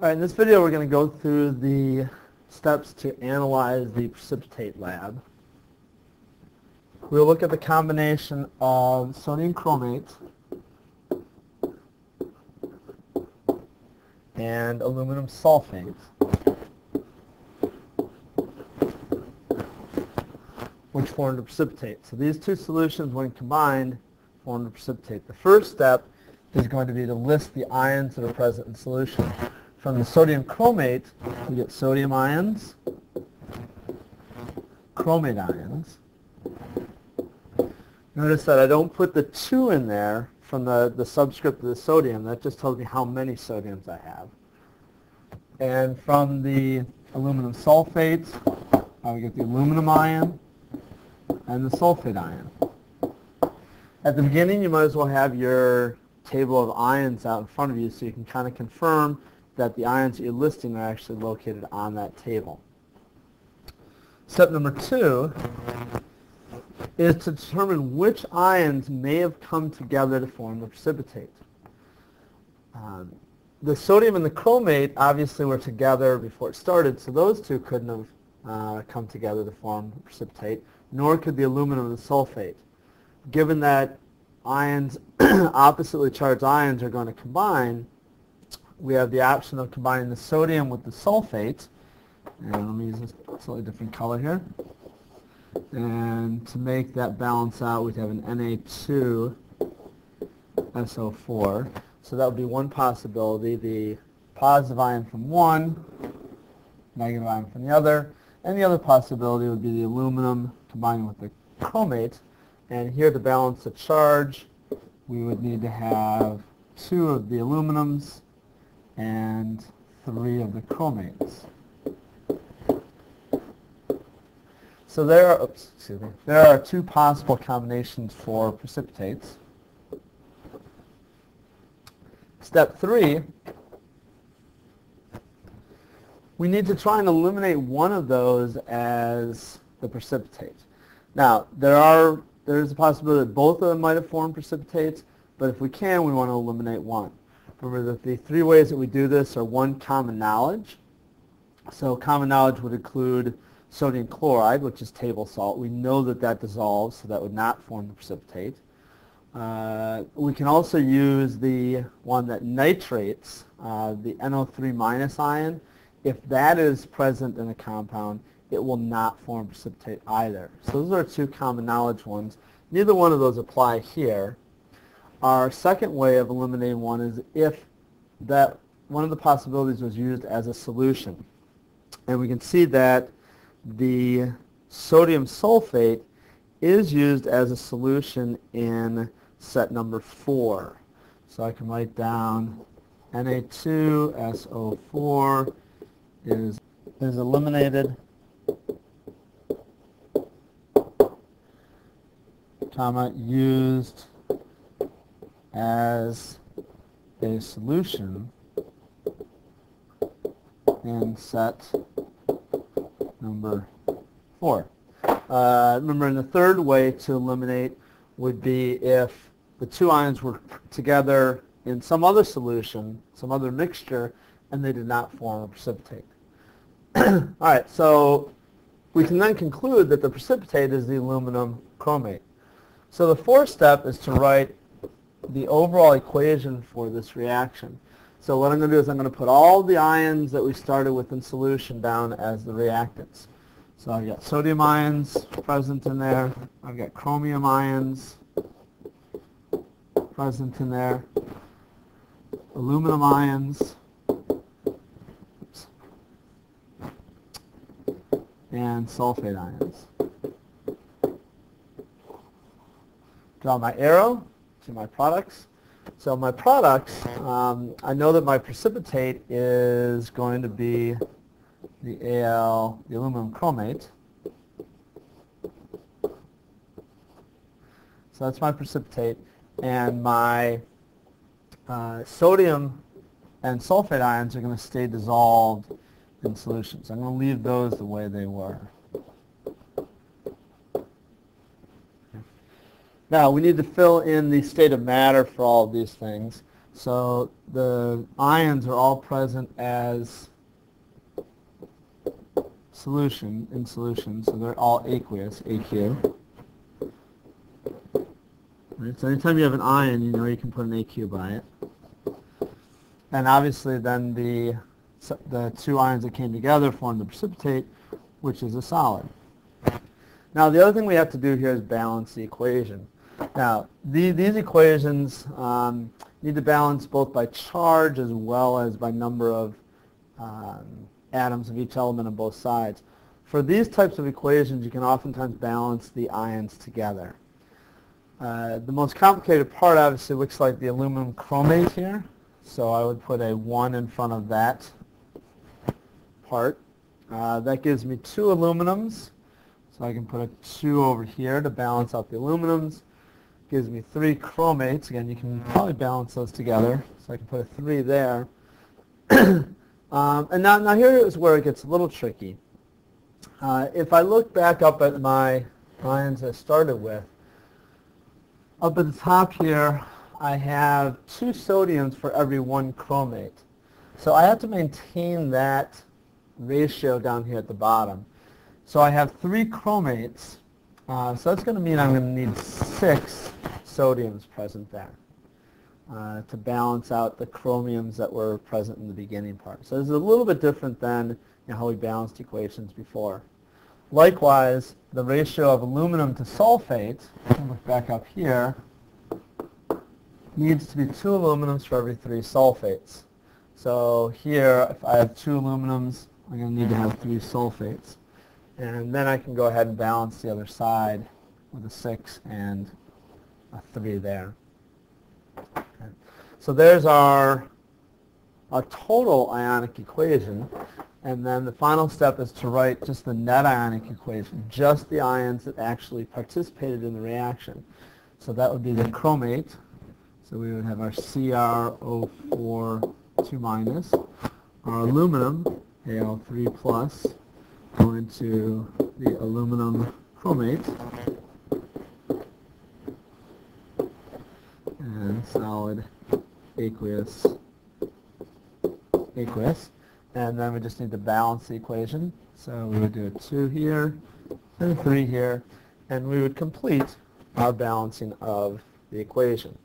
All right, in this video we're going to go through the steps to analyze the Precipitate Lab. We'll look at the combination of sodium chromate and aluminum sulfate, which form the precipitate. So these two solutions, when combined, form the precipitate. The first step is going to be to list the ions that are present in solution. From the sodium chromate, we get sodium ions, chromate ions. Notice that I don't put the 2 in there from the subscript of the sodium. That just tells me how many sodiums I have. And from the aluminum sulfate, we get the aluminum ion and the sulfate ion. At the beginning, you might as well have your table of ions out in front of you so you can kind of confirm that the ions that you're listing are actually located on that table. Step number 2 is to determine which ions may have come together to form the precipitate. The sodium and the chromate obviously were together before it started, so those two couldn't have come together to form the precipitate, nor could the aluminum and the sulfate. Given that ions, oppositely charged ions, are going to combine, we have the option of combining the sodium with the sulfate. And let me use a slightly different color here. And to make that balance out, we'd have an Na2SO4. So that would be one possibility, the positive ion from one, negative ion from the other. And the other possibility would be the aluminum combining with the chromate. And here to balance the charge, we would need to have 2 of the aluminums and 3 of the chromates. So there are 2 possible combinations for precipitates. Step 3, we need to try and eliminate one of those as the precipitate. Now, there's a possibility that both of them might have formed precipitates, but if we can, we want to eliminate one. Remember that the 3 ways that we do this are: 1, common knowledge. So common knowledge would include sodium chloride, which is table salt. We know that that dissolves, so that would not form the precipitate. We can also use the one that nitrates, the NO3 minus ion. If that is present in a compound, it will not form precipitate either. So those are 2 common knowledge ones. Neither one of those apply here. Our second way of eliminating one is if that one of the possibilities was used as a solution. And we can see that the sodium sulfate is used as a solution in set number 4. So I can write down Na2SO4 is eliminated, used as a solution in set number 4. Remember, in the third way to eliminate would be if the 2 ions were together in some other solution, some other mixture, and they did not form a precipitate. All right, so we can then conclude that the precipitate is the aluminum chromate. So the 4th step is to write the overall equation for this reaction. So what I'm going to do is I'm going to put all the ions that we started with in solution down as the reactants. So I've got sodium ions present in there. I've got chromium ions present in there. Aluminum ions. Oops. And sulfate ions. Draw my arrow to my products. So my products, I know that my precipitate is going to be the the aluminum chromate. So that's my precipitate. And my sodium and sulfate ions are going to stay dissolved in solutions. I'm going to leave those the way they were. Now, we need to fill in the state of matter for all of these things. So the ions are all present as solution, in solution, so they're all aqueous, AQ. Right, so anytime you have an ion, you know you can put an AQ by it. And obviously then the two ions that came together form the precipitate, which is a solid. Now the other thing we have to do here is balance the equation. Now these equations need to balance both by charge as well as by number of atoms of each element on both sides. For these types of equations, you can oftentimes balance the ions together. The most complicated part obviously looks like the aluminum chromate here. So I would put a 1 in front of that part. That gives me 2 aluminums. So I can put a 2 over here to balance out the aluminums. Gives me 3 chromates. Again, you can probably balance those together. So I can put a 3 there. And now here is where it gets a little tricky. If I look back up at my ions I started with, up at the top here, I have 2 sodiums for every 1 chromate. So I have to maintain that ratio down here at the bottom. So I have 3 chromates. So that's going to mean I'm going to need 6 sodiums present there to balance out the chromiums that were present in the beginning part. So this is a little bit different than how we balanced equations before. Likewise, the ratio of aluminum to sulfate, look back up here, needs to be 2 aluminums for every 3 sulfates. So here, if I have 2 aluminums, I'm going to need to have 3 sulfates. And then I can go ahead and balance the other side with a 6 and a 3 there. Okay. So there's our total ionic equation. And then the final step is to write just the net ionic equation, just the ions that actually participated in the reaction. So that would be the chromate. So we would have our CrO4 2-, our aluminum, Al3+, going to the aluminum chromate, and solid aqueous, and then we just need to balance the equation. So we would do a 2 here, and a 3 here, and we would complete our balancing of the equation.